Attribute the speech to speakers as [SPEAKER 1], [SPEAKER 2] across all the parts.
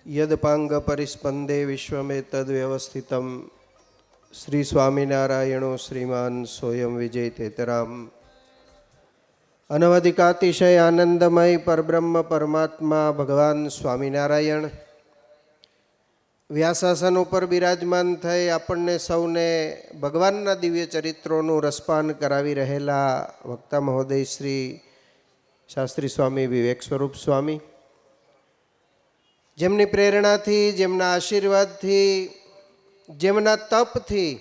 [SPEAKER 1] યદપાંગ પરિસ્પંદે વિશ્વમેતદ્વ્યવસ્થિતમ શ્રી સ્વામિનારાયણો શ્રીમાન સોયમ વિજય તેતરામ અનવધિકાતિશય આનંદમય પરબ્રહ્મ પરમાત્મા ભગવાન સ્વામિનારાયણ વ્યાસાસન ઉપર બિરાજમાન થઈ આપણને સૌને ભગવાનના દિવ્ય ચરિત્રોનું રસપાન કરાવી રહેલા વક્તા મહોદય શ્રી શાસ્ત્રી સ્વામી વિવેક સ્વરૂપ સ્વામી, જેમની પ્રેરણાથી, જેમના આશીર્વાદથી, જેમના તપથી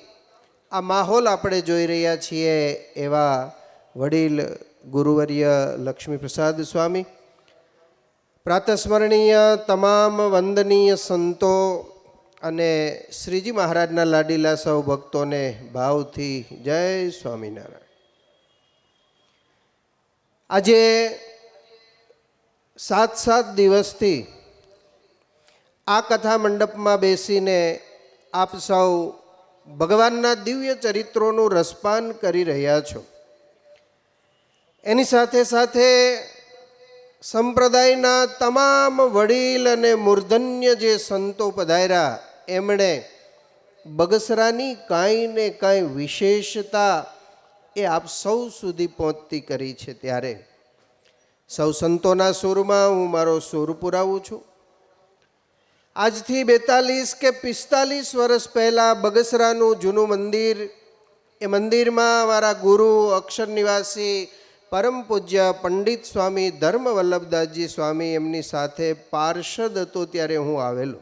[SPEAKER 1] આ માહોલ આપણે જોઈ રહ્યા છીએ એવા વડીલ ગુરુવર્ય લક્ષ્મીપ્રસાદ સ્વામી, પ્રાતસ્મરણીય તમામ વંદનીય સંતો અને શ્રીજી મહારાજના લાડીલા સૌ ભક્તોને ભાવથી જય સ્વામિનારાયણ. આજે 7 દિવસથી આ કથા મંડપમાં બેસીને આપ સૌ ભગવાનના દિવ્ય ચરિત્રોનું રસપાન કરી રહ્યા છો. એની સાથે સાથે સંપ્રદાયના તમામ વડીલ અને મૂર્ધન્ય જે સંતો પધાર્યા એમણે બગસરાની કાંઈ ને કાંઈ વિશેષતા એ આપ સૌ સુધી પહોંચતી કરી છે. ત્યારે સૌ સંતોના સૂરમાં હું મારો સૂર પુરાવું છું. આજથી 42 કે 45 વર્ષ પહેલાં બગસરાનું જૂનું મંદિર, એ મંદિરમાં મારા ગુરુ અક્ષર નિવાસી પરમ પૂજ્ય પંડિત સ્વામી ધર્મ વલ્લભદાસજી સ્વામી એમની સાથે પાર્ષદ હતો ત્યારે હું આવેલો.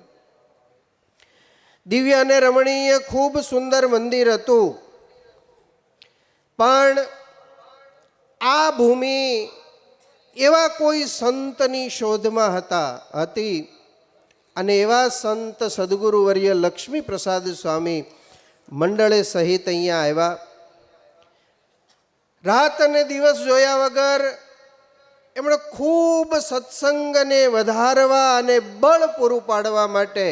[SPEAKER 1] દિવ્ય અને રમણીય ખૂબ સુંદર મંદિર હતું. પણ આ ભૂમિ એવા કોઈ સંતની શોધમાં હતી અને એવા સંત સદગુરુવર્ય લક્ષ્મી પ્રસાદ સ્વામી મંડળે સહિત અહીંયા આવ્યા. રાત અને દિવસ જોયા વગર એમણે ખૂબ સત્સંગને વધારવા અને બળ પૂરું પાડવા માટે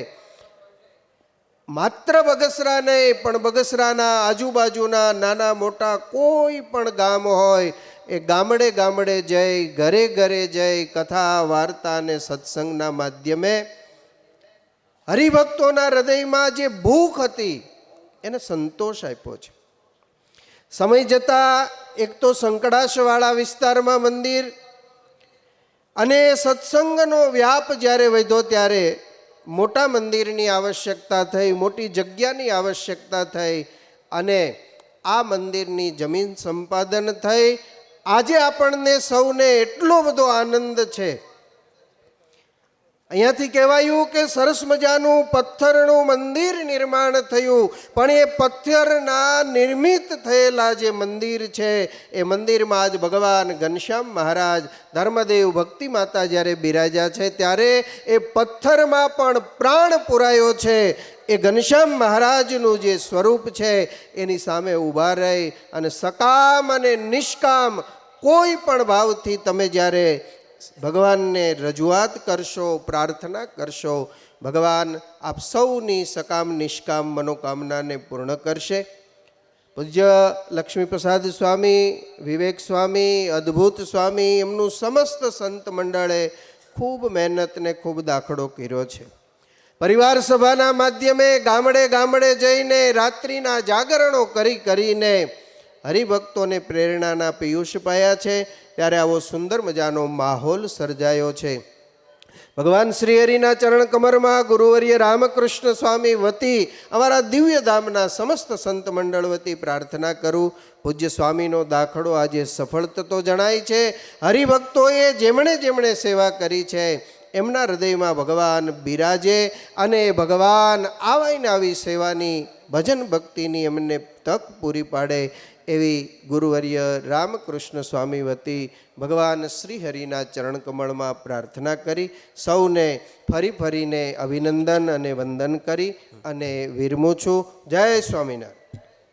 [SPEAKER 1] માત્ર બગસરા નહીં પણ બગસરાના આજુબાજુના નાના મોટા કોઈ પણ ગામ હોય એ ગામડે ગામડે જઈ, ઘરે ઘરે જઈ કથા વાર્તા અને સત્સંગના માધ્યમે હરિભક્તોના હૃદયમાં જે ભૂખ હતી એને સંતોષ આપ્યો છે. સમય જતાં એક તો સંકડાશવાળા વિસ્તારમાં મંદિર અને સત્સંગનો વ્યાપ જ્યારે વધ્યો ત્યારે મોટા મંદિરની આવશ્યકતા થઈ, મોટી જગ્યાની આવશ્યકતા થઈ અને આ મંદિરની જમીન સંપાદન થઈ. આજે આપણને સૌને એટલો બધો આનંદ છે. અહીંયાથી કહેવાયું કે સરસ મજાનું પથ્થરનું મંદિર નિર્માણ થયું, પણ એ પથ્થરના નિર્મિત થયેલા જે મંદિર છે એ મંદિરમાં આજ ભગવાન ઘનશ્યામ મહારાજ ધર્મદેવ ભક્તિ માતા જ્યારે બિરાજ્યા છે ત્યારે એ પથ્થરમાં પણ પ્રાણ પુરાયો છે. એ ઘનશ્યામ મહારાજનું જે સ્વરૂપ છે એની સામે ઊભા રહી અને સકામ અને નિષ્કામ કોઈ પણ ભાવથી તમે જ્યારે ભગવાનને રજૂઆત કરશો, પ્રાર્થના કરશો, ભગવાન આપ સૌની સકામ નિષ્કામ મનોકામનાને પૂર્ણ કરશે. પૂજ્ય લક્ષ્મીપ્રસાદ સ્વામી, વિવેક સ્વામી, અદ્ભુત સ્વામી એમનું સમસ્ત સંત મંડળે ખૂબ મહેનતને ખૂબ દાખલો કર્યો છે. પરિવાર સભાના માધ્યમે ગામડે ગામડે જઈને રાત્રિના જાગરણો કરીને હરિભક્તોને પ્રેરણાના પિયુષ પાયા છે. ત્યારે આવો સુંદર મજાનો માહોલ સર્જાયો છે. ભગવાન શ્રી હરિના ચરણ કમરમાં ગુરુવર્ય રામકૃષ્ણ સ્વામી વતી અમારા દિવ્ય ધામના સમસ્ત સંત મંડળ વતી પ્રાર્થના કરું. પૂજ્ય સ્વામીનો દાખલો આજે સફળ થતો જણાય છે. હરિભક્તોએ જેમણે સેવા કરી છે એમના હૃદયમાં ભગવાન બિરાજે અને ભગવાન આવી સેવાની ભજન ભક્તિની એમને તક પૂરી પાડે એવી ગુરુવર્ય રામકૃષ્ણ સ્વામી વતી ભગવાન શ્રી હરિના ચરણ કમળમાં પ્રાર્થના કરી સૌને ફરીને અભિનંદન અને વંદન કરી અને વિરમું છું. જય સ્વામિનારાયણ.